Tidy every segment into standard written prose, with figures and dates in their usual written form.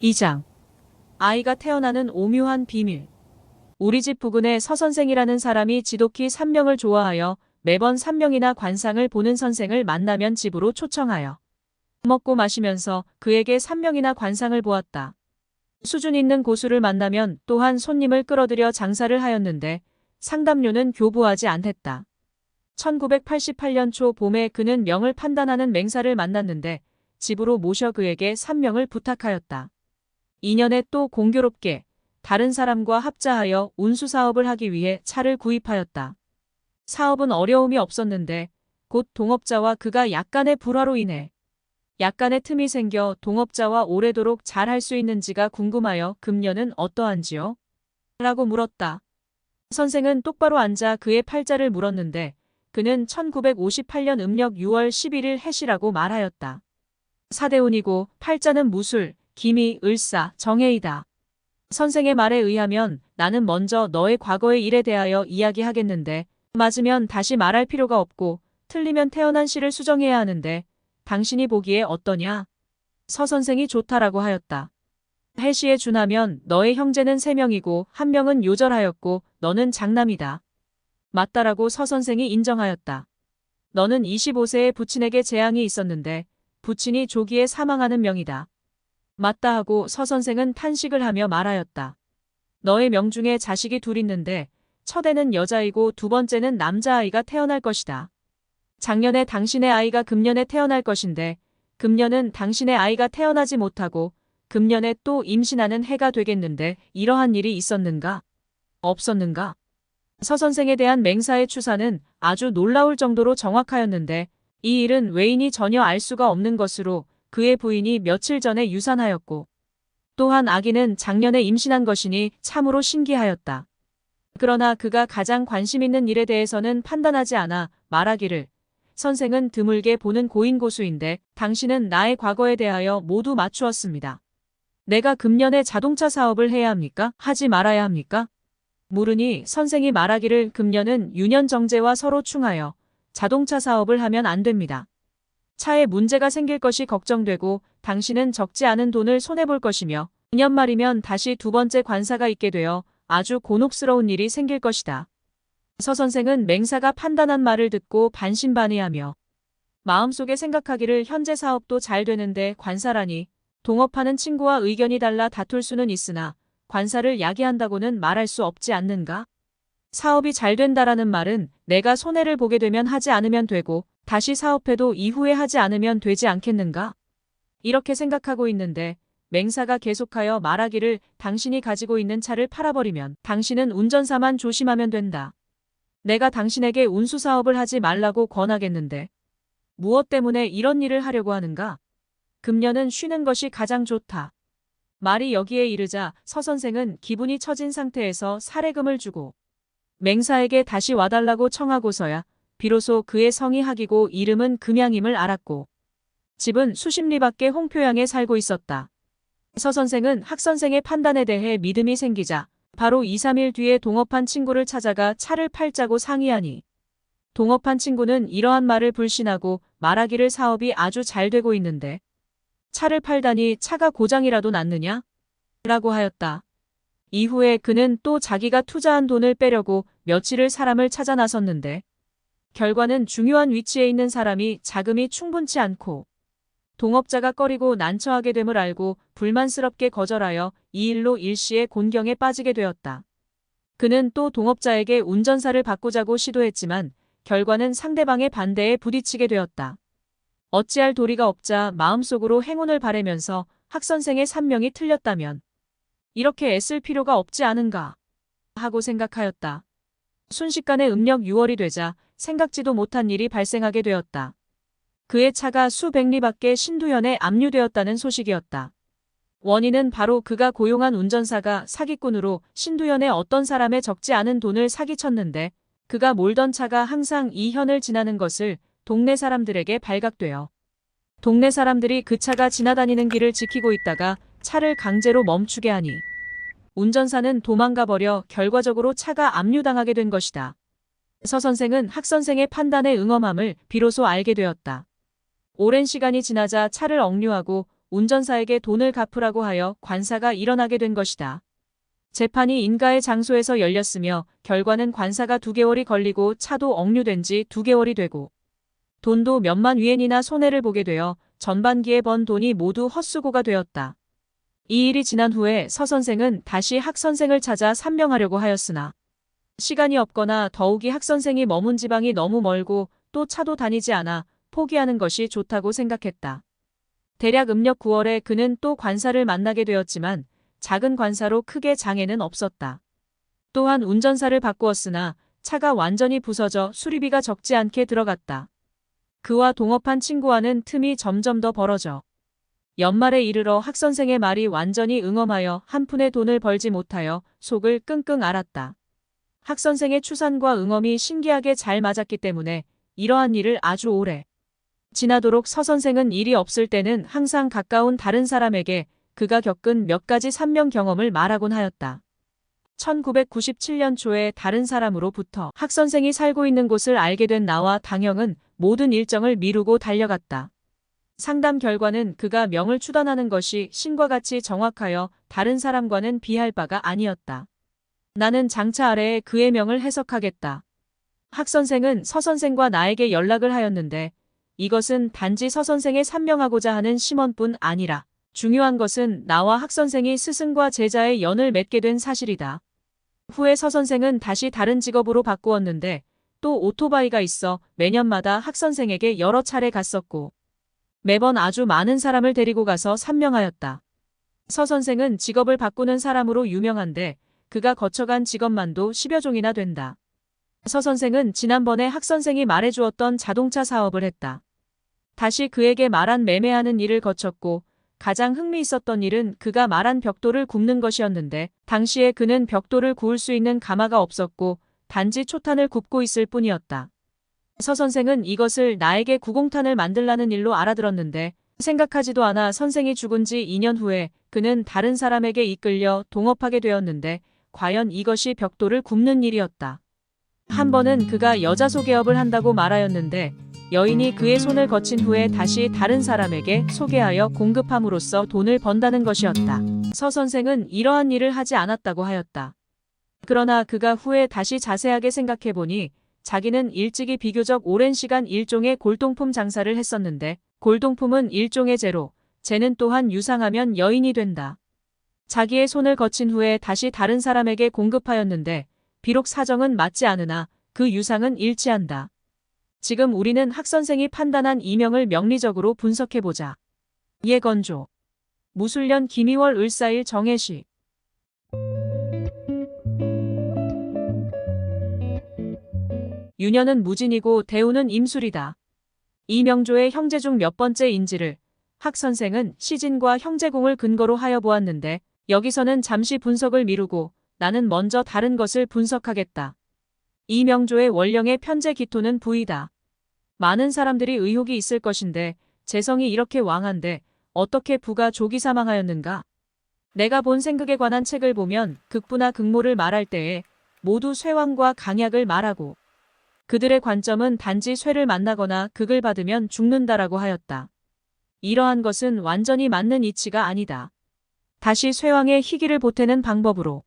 2장. 아이가 태어나는 오묘한 비밀. 우리 집 부근에 서 선생이라는 사람이 지독히 산명을 좋아하여 매번 산명이나 관상을 보는 선생을 만나면 집으로 초청하여 먹고 마시면서 그에게 산명이나 관상을 보았다. 수준 있는 고수를 만나면 또한 손님을 끌어들여 장사를 하였는데 상담료는 교부하지 않았다. 1988년 초 봄에 그는 명을 판단하는 맹사를 만났는데 집으로 모셔 그에게 산명을 부탁하였다. 2년에 또 공교롭게 다른 사람과 합자하여 운수사업을 하기 위해 차를 구입하였다. 사업은 어려움이 없었는데 곧 동업자와 그가 약간의 불화로 인해 약간의 틈이 생겨 동업자와 오래도록 잘 할 수 있는지가 궁금하여 금년은 어떠한지요? 라고 물었다. 선생은 똑바로 앉아 그의 팔자를 물었는데 그는 1958년 음력 6월 11일 해시라고 말하였다. 사대운이고 팔자는 무술, 기미, 을사, 정해이다. 선생의 말에 의하면 나는 먼저 너의 과거의 일에 대하여 이야기하겠는데 맞으면 다시 말할 필요가 없고 틀리면 태어난 시를 수정해야 하는데 당신이 보기에 어떠냐? 서 선생이 좋다라고 하였다. 해시에 준하면 너의 형제는 3명이고 1명은 요절하였고 너는 장남이다. 맞다라고 서 선생이 인정하였다. 너는 25세에 부친에게 재앙이 있었는데 부친이 조기에 사망하는 명이다. 맞다 하고 서 선생은 탄식을 하며 말하였다. 너의 명 중에 자식이 둘 있는데 첫애는 여자이고 두 번째는 남자아이가 태어날 것이다. 작년에 당신의 아이가 금년에 태어날 것인데 금년은 당신의 아이가 태어나지 못하고 금년에 또 임신하는 해가 되겠는데 이러한 일이 있었는가? 없었는가? 서 선생에 대한 맹사의 추사는 아주 놀라울 정도로 정확하였는데 이 일은 외인이 전혀 알 수가 없는 것으로 그의 부인이 며칠 전에 유산하였고 또한 아기는 작년에 임신한 것이니 참으로 신기하였다. 그러나 그가 가장 관심 있는 일에 대해서는 판단하지 않아 말하기를 선생은 드물게 보는 고인고수인데 당신은 나의 과거에 대하여 모두 맞추었습니다. 내가 금년에 자동차 사업을 해야 합니까? 하지 말아야 합니까? 물으니 선생이 말하기를 금년은 유년정제와 서로 충하여 자동차 사업을 하면 안 됩니다. 차에 문제가 생길 것이 걱정되고 당신은 적지 않은 돈을 손해볼 것이며 2년 말이면 다시 두 번째 관사가 있게 되어 아주 곤혹스러운 일이 생길 것이다. 서 선생은 맹사가 판단한 말을 듣고 반신반의하며 마음속에 생각하기를 현재 사업도 잘 되는데 관사라니 동업하는 친구와 의견이 달라 다툴 수는 있으나 관사를 야기한다고는 말할 수 없지 않는가? 사업이 잘 된다라는 말은 내가 손해를 보게 되면 하지 않으면 되고 다시 사업해도 이후에 하지 않으면 되지 않겠는가? 이렇게 생각하고 있는데 맹사가 계속하여 말하기를 당신이 가지고 있는 차를 팔아버리면 당신은 운전사만 조심하면 된다. 내가 당신에게 운수사업을 하지 말라고 권하겠는데 무엇 때문에 이런 일을 하려고 하는가? 금년은 쉬는 것이 가장 좋다. 말이 여기에 이르자 서 선생은 기분이 처진 상태에서 사례금을 주고 맹사에게 다시 와달라고 청하고서야 비로소 그의 성이 학이고 이름은 금양임을 알았고 집은 수십 리 밖의 홍표양에 살고 있었다. 서 선생은 학 선생의 판단에 대해 믿음이 생기자 바로 2, 3일 뒤에 동업한 친구를 찾아가 차를 팔자고 상의하니 동업한 친구는 이러한 말을 불신하고 말하기를 사업이 아주 잘 되고 있는데 차를 팔다니 차가 고장이라도 났느냐? 라고 하였다. 이후에 그는 또 자기가 투자한 돈을 빼려고 며칠을 사람을 찾아 나섰는데 결과는 중요한 위치에 있는 사람이 자금이 충분치 않고 동업자가 꺼리고 난처하게 됨을 알고 불만스럽게 거절하여 이 일로 일시에 곤경에 빠지게 되었다. 그는 또 동업자에게 운전사를 바꾸자고 시도했지만 결과는 상대방의 반대에 부딪히게 되었다. 어찌할 도리가 없자 마음속으로 행운을 바라면서 학선생의 산명이 틀렸다면 이렇게 애쓸 필요가 없지 않은가 하고 생각하였다. 순식간에 음력 6월이 되자 생각지도 못한 일이 발생하게 되었다. 그의 차가 수백 리 밖에 신두현에 압류되었다는 소식이었다. 원인은 바로 그가 고용한 운전사가 사기꾼으로 신두현의 어떤 사람의 적지 않은 돈을 사기쳤는데 그가 몰던 차가 항상 이 현을 지나는 것을 동네 사람들에게 발각되어 동네 사람들이 그 차가 지나다니는 길을 지키고 있다가 차를 강제로 멈추게 하니 운전사는 도망가 버려 결과적으로 차가 압류당하게 된 것이다. 서 선생은 학 선생의 판단에 응엄함을 비로소 알게 되었다. 오랜 시간이 지나자 차를 억류하고 운전사에게 돈을 갚으라고 하여 관사가 일어나게 된 것이다. 재판이 인가의 장소에서 열렸으며 결과는 관사가 2개월이 걸리고 차도 억류된 지 2개월이 되고 돈도 몇만 위엔이나 손해를 보게 되어 전반기에 번 돈이 모두 헛수고가 되었다. 이 일이 지난 후에 서 선생은 다시 학 선생을 찾아 산명하려고 하였으나 시간이 없거나 더욱이 학 선생이 머문 지방이 너무 멀고 또 차도 다니지 않아 포기하는 것이 좋다고 생각했다. 대략 음력 9월에 그는 또 관사를 만나게 되었지만 작은 관사로 크게 장애는 없었다. 또한 운전사를 바꾸었으나 차가 완전히 부서져 수리비가 적지 않게 들어갔다. 그와 동업한 친구와는 틈이 점점 더 벌어져 연말에 이르러 학 선생의 말이 완전히 응엄하여 한 푼의 돈을 벌지 못하여 속을 끙끙 앓았다. 학 선생의 추산과 응엄이 신기하게 잘 맞았기 때문에 이러한 일을 아주 오래 지나도록 서 선생은 일이 없을 때는 항상 가까운 다른 사람에게 그가 겪은 몇 가지 산명 경험을 말하곤 하였다. 1997년 초에 다른 사람으로부터 학 선생이 살고 있는 곳을 알게 된 나와 당영은 모든 일정을 미루고 달려갔다. 상담 결과는 그가 명을 추단하는 것이 신과 같이 정확하여 다른 사람과는 비할 바가 아니었다. 나는 장차 아래에 그의 명을 해석하겠다. 학 선생은 서 선생과 나에게 연락을 하였는데 이것은 단지 서 선생의 산명하고자 하는 심원뿐 아니라 중요한 것은 나와 학 선생이 스승과 제자의 연을 맺게 된 사실이다. 후에 서 선생은 다시 다른 직업으로 바꾸었는데 또 오토바이가 있어 매년마다 학 선생에게 여러 차례 갔었고 매번 아주 많은 사람을 데리고 가서 산명하였다. 서 선생은 직업을 바꾸는 사람으로 유명한데 그가 거쳐간 직업만도 10여 종이나 된다. 서 선생은 지난번에 학 선생이 말해주었던 자동차 사업을 했다. 다시 그에게 말한 매매하는 일을 거쳤고 가장 흥미있었던 일은 그가 말한 벽돌을 굽는 것이었는데 당시에 그는 벽돌을 구울 수 있는 가마가 없었고 단지 초탄을 굽고 있을 뿐이었다. 서 선생은 이것을 나에게 구공탄을 만들라는 일로 알아들었는데 생각하지도 않아 선생이 죽은 지 2년 후에 그는 다른 사람에게 이끌려 동업하게 되었는데 과연 이것이 벽돌을 굽는 일이었다. 한 번은 그가 여자 소개업을 한다고 말하였는데 여인이 그의 손을 거친 후에 다시 다른 사람에게 소개하여 공급함으로써 돈을 번다는 것이었다. 서 선생은 이러한 일을 하지 않았다고 하였다. 그러나 그가 후에 다시 자세하게 생각해보니 자기는 일찍이 비교적 오랜 시간 일종의 골동품 장사를 했었는데 골동품은 일종의 재로, 재는 또한 유상하면 여인이 된다. 자기의 손을 거친 후에 다시 다른 사람에게 공급하였는데 비록 사정은 맞지 않으나 그 유상은 일치한다. 지금 우리는 학 선생이 판단한 이명을 명리적으로 분석해보자. 예건조. 무술년 김이월 을사일 정해시. 유년은 무진이고 대우는 임술이다. 이 명조의 형제 중 몇 번째인지를 학 선생은 시진과 형제공을 근거로 하여 보았는데 여기서는 잠시 분석을 미루고 나는 먼저 다른 것을 분석하겠다. 이 명조의 원령의 편제 기토는 부이다. 많은 사람들이 의혹이 있을 것인데 재성이 이렇게 왕한데 어떻게 부가 조기 사망하였는가? 내가 본 생극에 관한 책을 보면 극부나 극모를 말할 때에 모두 쇠왕과 강약을 말하고 그들의 관점은 단지 쇠를 만나거나 극을 받으면 죽는다라고 하였다. 이러한 것은 완전히 맞는 이치가 아니다. 다시 쇠왕의 희기를 보태는 방법으로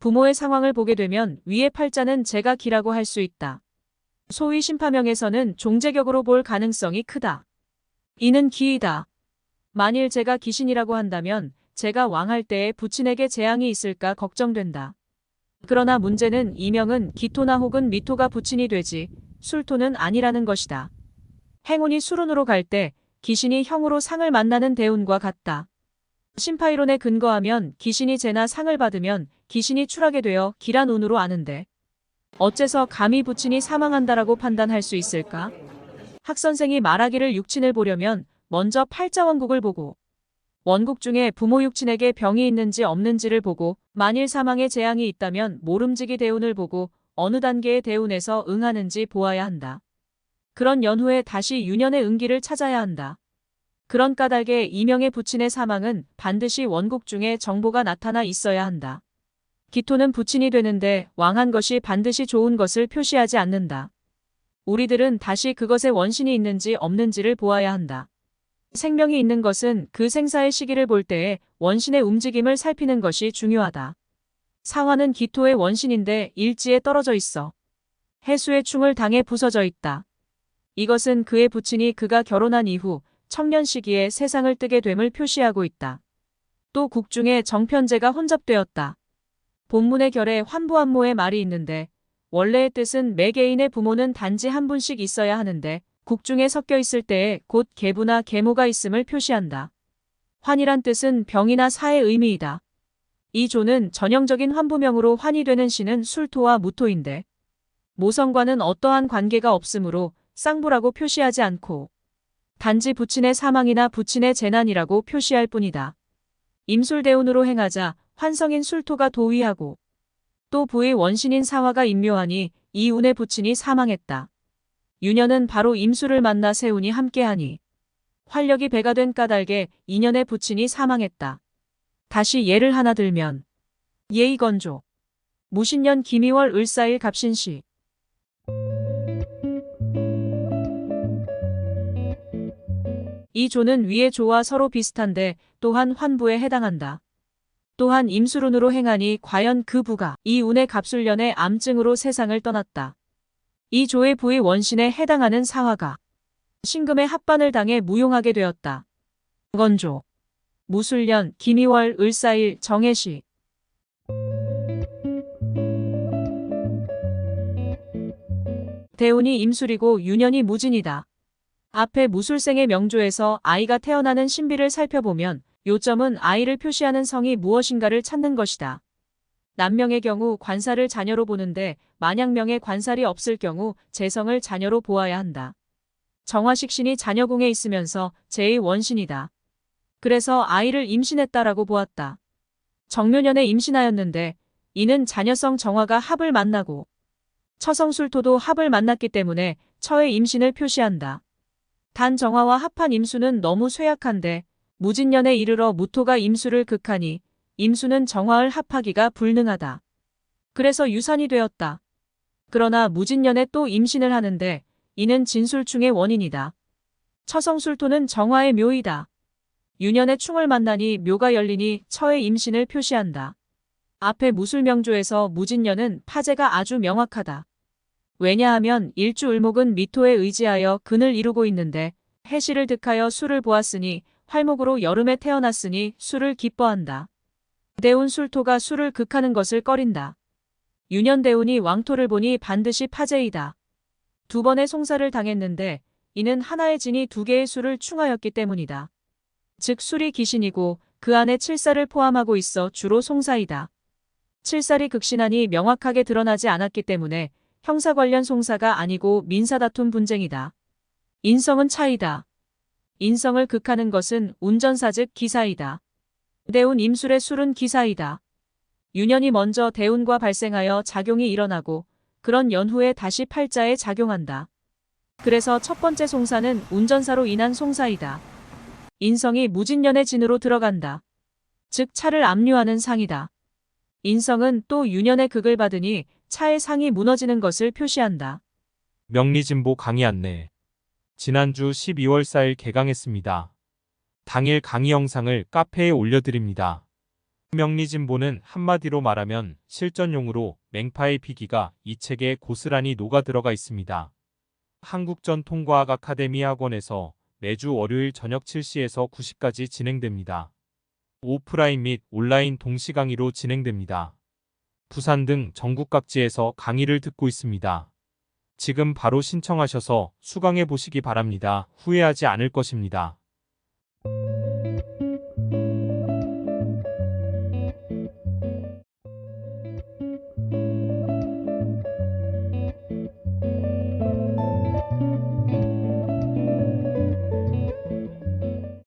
부모의 상황을 보게 되면 위의 팔자는 제가 기라고 할 수 있다. 소위 심파명에서는 종제격으로 볼 가능성이 크다. 이는 기이다. 만일 제가 귀신이라고 한다면 제가 왕할 때에 부친에게 재앙이 있을까 걱정된다. 그러나 문제는 이명은 기토나 혹은 미토가 부친이 되지 술토는 아니라는 것이다. 행운이 수룬으로 갈 때 귀신이 형으로 상을 만나는 대운과 같다. 심파이론에 근거하면 귀신이 재나 상을 받으면 귀신이 출하게 되어 기란 운으로 아는데 어째서 감히 부친이 사망한다라고 판단할 수 있을까? 학 선생이 말하기를 육친을 보려면 먼저 팔자원국을 보고 원국 중에 부모 육친에게 병이 있는지 없는지를 보고 만일 사망의 재앙이 있다면 모름지기 대운을 보고 어느 단계의 대운에서 응하는지 보아야 한다. 그런 연후에 다시 유년의 응기를 찾아야 한다. 그런 까닭에 이명의 부친의 사망은 반드시 원국 중에 정보가 나타나 있어야 한다. 기토는 부친이 되는데 왕한 것이 반드시 좋은 것을 표시하지 않는다. 우리들은 다시 그것에 원신이 있는지 없는지를 보아야 한다. 생명이 있는 것은 그 생사의 시기를 볼 때에 원신의 움직임을 살피는 것이 중요하다. 상화는 기토의 원신인데 일지에 떨어져 있어. 해수의 충을 당해 부서져 있다. 이것은 그의 부친이 그가 결혼한 이후 청년 시기에 세상을 뜨게 됨을 표시하고 있다. 또 국중에 정편제가 혼잡되었다. 본문의 결에 환부한모의 말이 있는데 원래의 뜻은 매개인의 부모는 단지 한 분씩 있어야 하는데 국중에 섞여 있을 때에 곧 계부나 계모가 있음을 표시한다. 환이란 뜻은 병이나 사의 의미이다. 이 조는 전형적인 환부명으로 환이 되는 시는 술토와 무토인데 모성과는 어떠한 관계가 없으므로 쌍부라고 표시하지 않고 단지 부친의 사망이나 부친의 재난이라고 표시할 뿐이다. 임술대운으로 행하자 환성인 술토가 도위하고 또 부의 원신인 사화가 임묘하니 이 운의 부친이 사망했다. 유년은 바로 임술을 만나 세운이 함께하니 활력이 배가 된 까닭에 인연의 부친이 사망했다. 다시 예를 하나 들면 예의건조 무신년 김이월 을사일 갑신시 이 조는 위의 조와 서로 비슷한데 또한 환부에 해당한다. 또한 임술운으로 행하니 과연 그 부가 이 운의 갑술년의 암증으로 세상을 떠났다. 이 조의 부의 원신에 해당하는 사화가 신금의 합반을 당해 무용하게 되었다. 건조 무술년 김이월 을사일 정해시 대운이 임술이고 유년이 무진이다. 앞에 무술생의 명조에서 아이가 태어나는 신비를 살펴보면 요점은 아이를 표시하는 성이 무엇인가를 찾는 것이다. 남명의 경우 관살을 자녀로 보는데 만약명의 관살이 없을 경우 재성을 자녀로 보아야 한다. 정화식신이 자녀궁에 있으면서 제1원신이다. 그래서 아이를 임신했다라고 보았다. 정묘년에 임신하였는데 이는 자녀성 정화가 합을 만나고 처성술토도 합을 만났기 때문에 처의 임신을 표시한다. 단 정화와 합한 임수는 너무 쇠약한데 무진년에 이르러 무토가 임수를 극하니 임수는 정화를 합하기가 불능하다. 그래서 유산이 되었다. 그러나 무진년에 또 임신을 하는데 이는 진술충의 원인이다. 처성술토는 정화의 묘이다. 유년에 충을 만나니 묘가 열리니 처의 임신을 표시한다. 앞에 무술명조에서 무진년은 파제가 아주 명확하다. 왜냐하면 일주을목은 미토에 의지하여 근을 이루고 있는데 해시를 득하여 수를 보았으니 활목으로 여름에 태어났으니 수를 기뻐한다. 대운 술토가 수를 극하는 것을 꺼린다. 유년대운이 왕토를 보니 반드시 파제이다. 두 번의 송사를 당했는데 이는 하나의 진이 두 개의 수를 충하였기 때문이다. 즉 술이 기신이고 그 안에 칠살을 포함하고 있어 주로 송사이다. 칠살이 극신하니 명확하게 드러나지 않았기 때문에 형사 관련 송사가 아니고 민사다툼 분쟁이다. 인성은 차이다. 인성을 극하는 것은 운전사 즉 기사이다. 대운 임술의 술은 기사이다. 유년이 먼저 대운과 발생하여 작용이 일어나고 그런 연후에 다시 팔자에 작용한다. 그래서 첫 번째 송사는 운전사로 인한 송사이다. 인성이 무진년의 진으로 들어간다. 즉 차를 압류하는 상이다. 인성은 또 유년의 극을 받으니 차의 상이 무너지는 것을 표시한다. 명리진보 강의 안내. 지난주 12월 4일 개강했습니다. 당일 강의 영상을 카페에 올려드립니다. 명리진보는 한마디로 말하면 실전용으로 맹파의 비기가 이 책에 고스란히 녹아들어가 있습니다. 한국전통과학 아카데미 학원에서 매주 월요일 저녁 7시에서 9시까지 진행됩니다. 오프라인 및 온라인 동시 강의로 진행됩니다. 부산 등 전국 각지에서 강의를 듣고 있습니다. 지금 바로 신청하셔서 수강해 보시기 바랍니다. 후회하지 않을 것입니다.